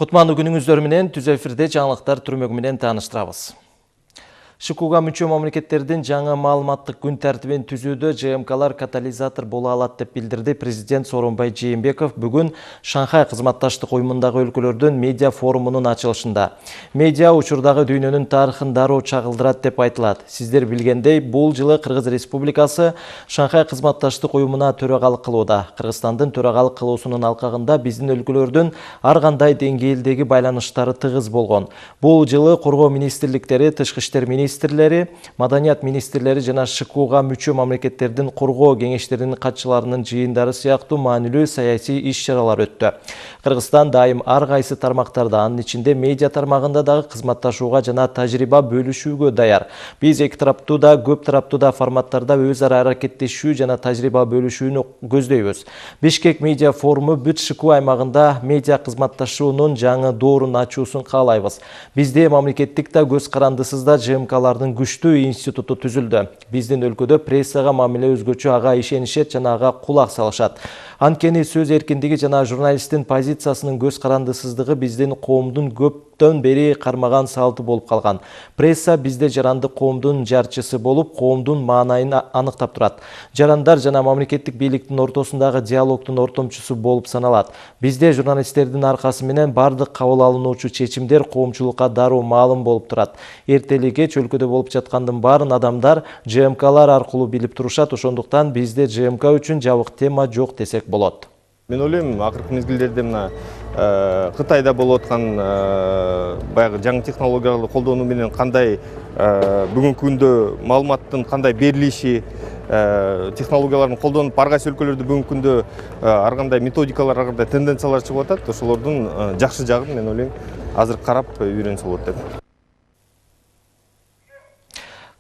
Кутмандуу күнүңүздөр менен түз эфирде жаңылыктар түрмөгү менен тааныштырабыз. ШКУга мүчө мамлекеттердин жаңы маалыматтык күн тартибин түзүүдө ЖМКлар катализатор боло алат деп билдирди президент Сооронбай Жээнбеков бүгүн Шанхай кызматташтык уюмундагы өлкөлөрдүн медиа форумунун ачылышында. Медиа учурдагы дүйнөнүн тарыхын дароо чагылдырат деп айтылат. Сиздер билгендей, бул жылы Кыргыз Республикасы Шанхай кызматташтык уюмуна төрагалык кылууда. Кыргызстандын төрагалык кылуусунун алкагында биздин өлкөлөрдүн ар кандай деңгээлдеги байланыштары тыгыз болгон. Бул жылы коргоо министрликтери, тышкы иштер министрликтери, маданият министрлери жана ШКУга мүчө мамлекеттердин коргоо кеңештеринин катчыларынын жыйындары сыяктуу маанилүү саясий иш-чаралар өттү. Кыргызстан дайым ар кайсы тармактарда, анын ичинде медиа тармагында дагы кызматташууга жана тажрыйба бөлүшүүгө даяр. Биз эки тараптуу да, көп тараптуу да форматтарда өз ара аракеттешүү жана тажрыйба бөлүшүүнү көздөйбүз. Бишкек медиа форуму бүт ШКУ аймагында медиа кызматташуунун жаңы доорун ачуусун каалайбыз. Бизде мамлекеттик да, көз карандысыз да ЖМКлардын күчтүү институту түзүлдү. Биздин өлкөдө прессага мамиле өзгөчө, ага ишенишет жана ага кулак салышат. Анткени сөз эркиндиги жана журналисттин позициясынын көз карандысыздыгы биздин коомдун көптөн бери кармаган салты болуп калган. Пресса бизде жаранды коомдун жарчысы болуп, коомдун маанайын аныктап турат. Жарандар жана мамлекеттик бийликтин ортосундагы диалогдун ортомчусу болуп саналат. Бизде журналисттердин аркасы менен бардык кабыл алынуучу чечимдер коомчулукка дароо маалым болуп турат. Эртеликеч өлкөдө болуп жаткандын баарын адамдар ЖМКлар аркылуу билип турушат. Ошондуктан бизде ЖМК үчүн жабык тема жок десек болот. Мен ойлойм, акыркы мезгилдерде мына Кытайда болуп аткан баягы жаңы технологияларды колдонуу менен кандай бүгүнкү күндө маалыматтын кандай берилиши, технологияларын колдонуп ар кайсы өлкөлөрдө бүгүнкү күндө ар кандай методикалар, ар кандай тенденциялар чыгып атат. Ошолордун жакшы жагын мен ойлойм азыр карап үйрөнсө болот деп.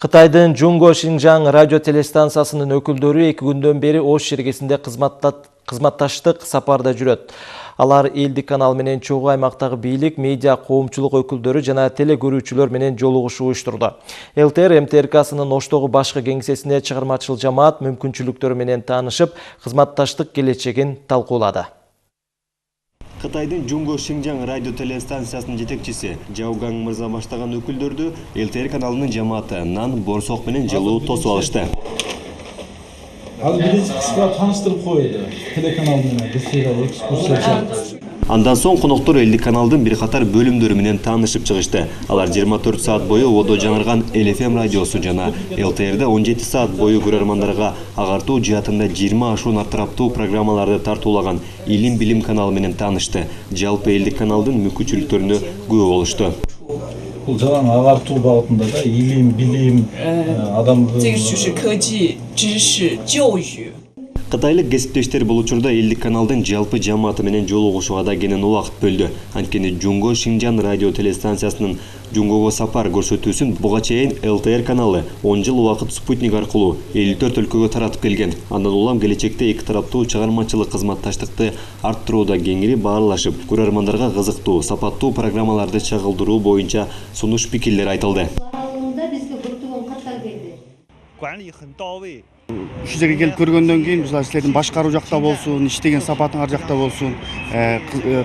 Кытайдын Жунго Шинжаң радио телестанциясынын өкүлдөрү 2 күндөн бери Ош шергесинде кызматташтык сапарда жүрөт. Алар элдик канал менен чогуу аймактагы бийлик, медиа, коомчулук өкүлдөрү жана телекөрүүчүлөр менен жолугушуу уюштурду. ЛТР МТРКсынын Оштогу башкы кеңсесинде чыгармачыл жамаат мүмкүнчүлүктөрү менен таанышып, кызматташтык келечегин талкуулады. Кытайдын Жунго Шинжаң радио телестанциясынын жетекчиси Жао Гаң мырза баштаган өкүлдөрдү ЛТР каналынын жамааты нан, борсок менен жылуу тосуп алышты. Ал биринчи кыска тааныштырып койду. Телеканал менен бизге экскурсия чыгарды. Андан соң коноктор элдик каналдын бир катар бөлүмдөрү менен таанышып чыгышты. Алар 24 саат бою ободо жаңырган ЛФМ радиосу жана ЛТРде 17 саат бою көрөрмандарга агартуу жаатында 20 ашуун атраптуу программаларды тартуулаган Илим Билим каналы менен таанышты. Жалпы элдик каналдын мүмкүнчүлүктөрүнө күбө болушту. Бул жалаң агартуу багытында да илим, билим, адамдын Кытайлык кесиптештер бул учурда элдик каналдын жалпы жамааты менен жолугушууга да кенен убакыт бөлдү. Анткени Жунго Шинжаң радио телестанциясынын Жунгого сапар көрсөтүүсүн буга чейин ЛТР каналы 10 жыл убакыт спутник аркылуу 54 өлкөгө таратып келген. Андан улам келечекте эки тараптуу чыгармачылык кызматташтыкты арттырууда кеңири баарлашып, көрөрмандарга кызыктуу, сапаттуу программаларды чагылдыруу боюнча сунуш пикирлер айтылды. Ушул жерге келип көргөндөн кийин биз силердин башкаруу жакта болсун, иштеген сапатыңар жакта болсун,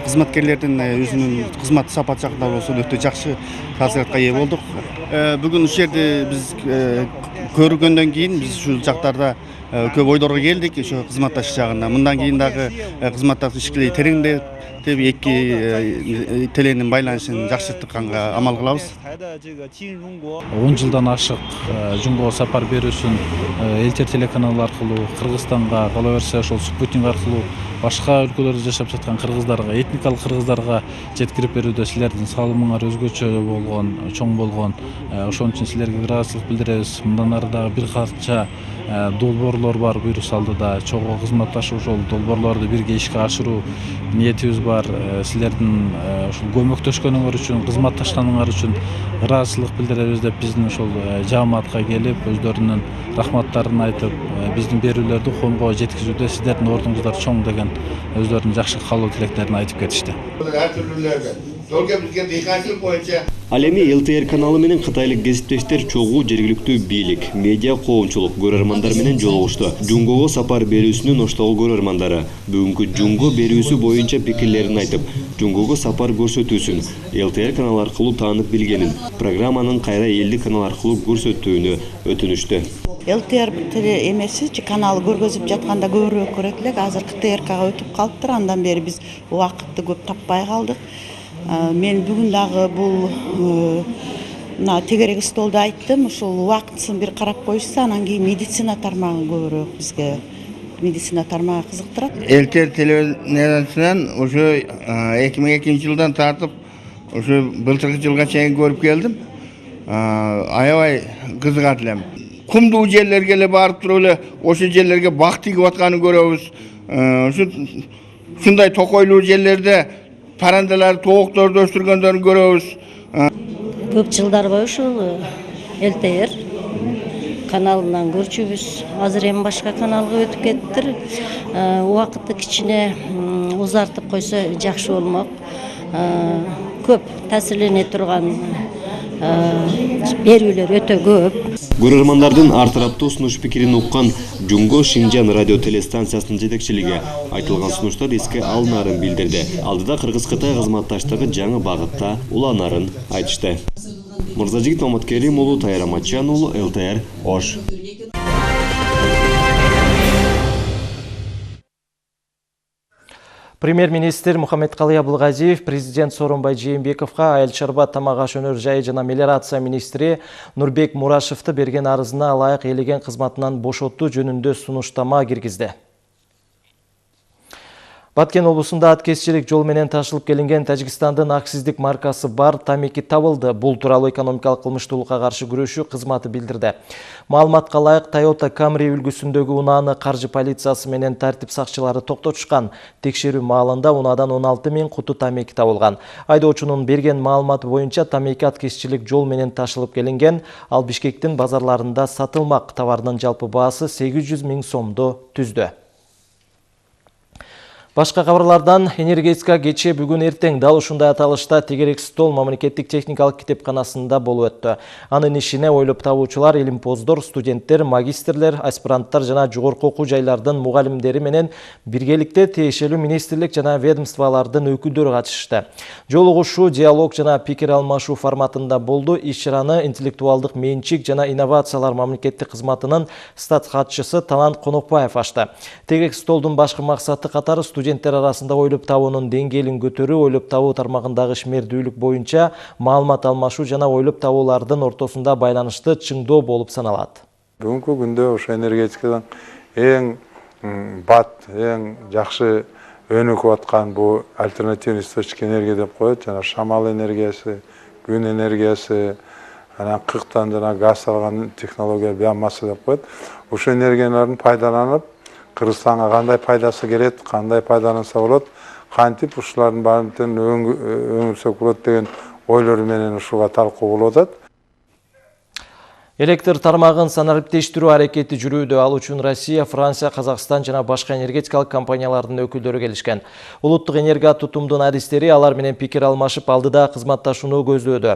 кызматкерлердин өзүнүн кызмат сапаты жакта болсун өтө жакшы таасиратка ээ болдук. Бүгүн ушул жерде биз көргөндөн кийин биз ушул жактарда көп ойдорго келдик, ошо кызматташ жагында. Мындан кийин дагы кызматташ ишкилей тереңдеп эки теленин байланышын жакшыртканга амал кылабыз. 10 жылдан ашык Жунго сапар берүүсүн ЛТР телеканалы аркылуу Кыргызстанга, кала берсе ошол спутник аркылуу башка өлкөлөрдө жашап жаткан кыргыздарга, этникалык кыргыздарга жеткирип берүүдө силердин салымыңар өзгөчө болгон, чоң болгон. Ошон үчүн силерге ыраазычылык билдиребиз. Мындан ары дагы бир канча долбоорлор бар буйрук салдыда. Чогуу кызматташып ошол долбоорлорду бирге ишке ашыруу ниетибиз бар. Силердин ушул көмөктөшкөнүңөр үчүн, кызматташканыңар үчүн ыраазычылык билдиребиз деп биздин ошол жааматка келип, өздөрүнүн рахматтарын айтып, биздин берүүлөрдү коомго жеткизүүдө сиздердин ордуңуздар чоң деген өздөрүнүн жакшы каалоо тилектерин айтып кетишти. Ар түрлүүлөргө жол кепилген дыйканчылык боюнча Ал эми ЛТР каналы менен кытайлык кесиптештер чогуу жергиликтүү бийлик, медиа коомчулук көрөрмандар менен жолугушту. Жунгого сапар берүүсүнүн оштогу көрөрмандары бүгүнкү Жунго берүүсү боюнча пикирлерин айтып, Жунгого сапар көрсөтүүсүн ЛТР канал аркылуу таанып билгенин, программанын кайра элдик канал аркылуу көрсөтүүнү өтүнүштү. ЛТР эмеси каналы көргөзүп жатканда көбүрөөк көрөт элек, азыр КТРКга өтүп калыптыр, андан бери биз убакытты көп таппай калдык. Мен бүгүн дагы бул тегерек столдо айттым, ушул убактысын бир карап коюшса, анан кийин медицина тармагы көбүрөөк бизге медицина тармагы кызыктырат. ЛТР телевизиясынан ошо 2002-жылдан тартып, ошо былтыркы жылга чейин көрүп келдим. Аябай кызыгат элем. Кумдуу жерлерге эле барып туруп эле ошо жерлерге бак тигип атканын көрөбүз. Ушундай токойлуу жерлерде парандалар, тоокторду өстүргөндөрүн көрөбүз. Көп жылдар бою ушул ЛТР каналынан көрчүбүз. Азыр эми башка каналга өтүп кеттир. Убакытты кичине узартып койсо жакшы болмок. Көп таасирлене турган берүүлөр өтө көп. Көрөрмандардын ар тараптуу сунуш пикирин уккан Жунго Шинжан радио телестанциясынын жетекчилиги айтылган сунуштар эске алынарын билдирди. Алдыда Кыргыз-Кытай кызматташтыгы жаңы багытта уланарын айтышты. Мырзажигит Маматкерим уулу, Тайыр Аматжан уулу, ЛТР Ош. Премьер-министр Мухаммедкалый Абылгазиев президент Сооронбай Жээнбековго Айыл чарба тамак аш өнөр жайы жана мелиорация министри Нурбек Мурашевди берген арызына ылайык элеген кызматынан бошотуу жөнүндө сунуштама киргизди. Баткен облусунда аткезчилик жол менен ташылып келинген Тажикстандын акциздик маркасы бар тамеки табылды. Бул тууралуу экономикалык кылмыштуулукка каршы күрөшүү кызматы билдирди. Маалыматка ылайык Toyota Camry үлгүсүндөгү унааны каржы полициясы менен тартип сакчылары токтотушкан. Текшерүү маалында унаадан 16 000 куту тамеки табылган. Айдоочунун берген маалыматы боюнча тамеки аткезчилик жол менен ташылып келинген, ал Бишкектин базарларында сатылмак. Товардын жалпы баасы 800 000 сомду түздү. Башка кабарлардан энергетика кече бүгүн эртең дал ушундай аталышта тегерек стол мамлекеттик техникалык китепканасында болуп өттү. Анын ишине ойлоп табуучулар, илимпоздор, студенттер, магистрлер, аспиранттар жана жогорку окуу жайлардын мугалимдери менен биргеликте тиешелүү министрлик жана ведомстволордун өкүлдөрү катышты. Жолугушуу диалог жана пикир алмашуу форматында болду. Иш-чараны интеллектуалдык менчик жана инновациялар мамлекеттик кызматынын стат катчысы Талант Конокбаев ачты. Тегерек столдун башкы максаты катары студенттер арасында ойлоп табуунун деңгээлин көтөрүү, ойлоп табуу тармагындагы ишмердүүлүк боюнча маалымат алмашуу жана ойлоп табуулардын ортосунда байланышты чыңдоо болуп саналат. Бүгүнкү күндө ошо энергетикадан эң бат, эң жакшы өнүгүп аткан бул альтернативный источник энергия деп коет, жана шамал энергиясы, күн энергиясы, анан кыктан жана газ алган технология биомасса деп коет. Ошо энергиялардын пайдаланып Кыргызстанга кандай пайдасы келет, кандай пайдаланса болот, кантип ушулардын баарын өңүрсөк болот деген ойлору менен ушуга талкуу болуп атат. Электр тармагын санариптештирүү аракети жүрүүдө. Ал үчүн Россия, Франция, Казакстан жана башка энергетикалык компаниялардын өкүлдөрү келишкен. Улуттук энергия тутумдун адистери алар менен пикир алмашып алдыда кызматташууну көздөөдө.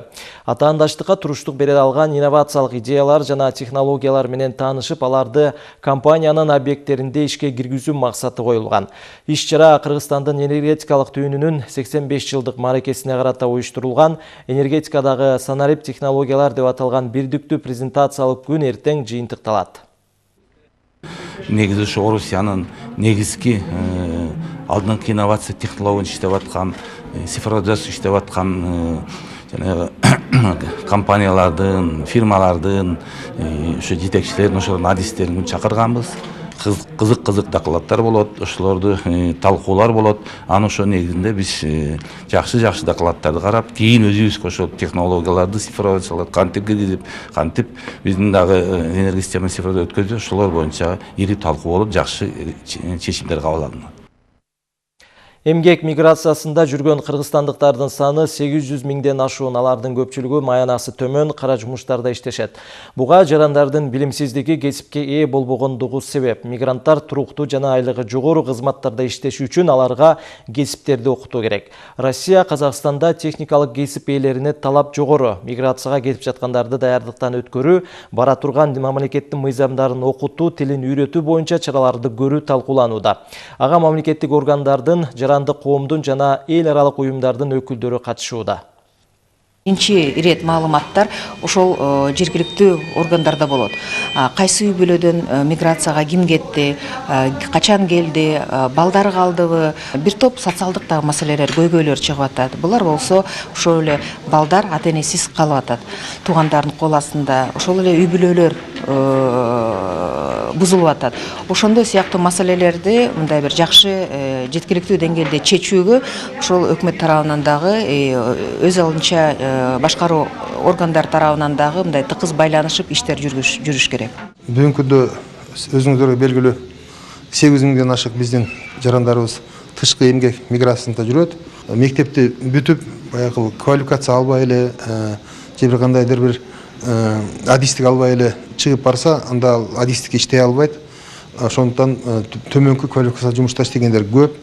Атаандаштыкка туруштук бере алган инновациялык идеялар жана технологиялар менен таанышып, аларды компаниянын объекттеринде ишке киргизүү максаты коюлган. Иш-чара Кыргызстандын энергетикалык түйүнүнүн 85 жылдык мааракесине карата уюштурулган. Энергетикадагы санарип технологиялар деп аталган бирдиктүү презентациялык күн эртең жыйынтыкталат. Негизи ушу Орусиянын негизги алдыңкы инновация технологияны иштеп аткан, цифровизация иштеп аткан компаниялардын, фирмалардын, ушу жетекчилерин, ошолордун адистерин чакырганбыз. Кызык докладдар болот, ошолорду талкуулар болот. Аны ошо негизинде биз жакшы докладдарды карап, кийин өзүбүз ошол технологияларды цифровизациялап кантип киргизип, кантип биздин дагы энергия системаны цифровдо өткөзүп, ошолор боюнча ири талкуу болуп, жакшы чечимдер кабыл алынат. Эмгек миграциясында жүргөн кыргызстандыктардын саны 800 миңден ашуун, алардын көпчүлүгү маянасы төмөн кара жумуштарда иштешет. Буга жарандардын билимсиздиги, кесипке ээ болбогондугу себеп. Мигранттар туруктуу жана айлыгы жогору кызматтарда иштеши үчүн аларга кесиптерди окутуу керек. Россия Казакстанда техникалык кесип ээлерине талап жогору. Миграцияга кетип жаткандарды даярдыктан өткөрүү, бара турган мамлекеттин мыйзамдарын окутуу, тилин үйрөтүү боюнча чараларды көрүү талкууланууда. Ага мамлекеттик органдардын, жарандык коомдун жана эл аралык уюмдардын өкүлдөрү катышууда. Биринчи ирет маалыматтар ошол жергиликтүү органдарда болот. Кайсы үй бүлөдөн миграцияга ким кетти, качан келди, балдары калдыбы, бир топ социалдык дагы маселелер, көйгөйлөр чыгып атат. Булар болсо ошол эле балдар ата-энесиз калып атат. Туугандардын кол астында ошол эле үй бүлөлөр бузулуп атат. Ошондой сыяктуу маселелерди мындай бир жакшы жеткиликтүү деңгээлде чечүүгө ошол өкмөт тарабынан дагы өз алдынча башкаруу органдар тарабынан дагы мындай тыкыз байланышып иштер жүрүш керек. Бүгүнкү күндө өзүңүздөргө белгилүү 800 миңден ашык биздин жарандарыбыз тышкы эмгек миграциясында жүрөт. Мектепти бүтүп, баягы квалификация албай эле, же бир кандайдыр бир адистик албай эле чыгып барса, анда адистикке иштей албайт. Ошондуктан төмөнкү квалификация жумушта иштегендер көп.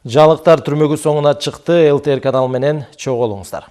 Жаңылыктар түрмөгү соңуна чыкты. ЛТР каналы менен чогуу болуңуздар.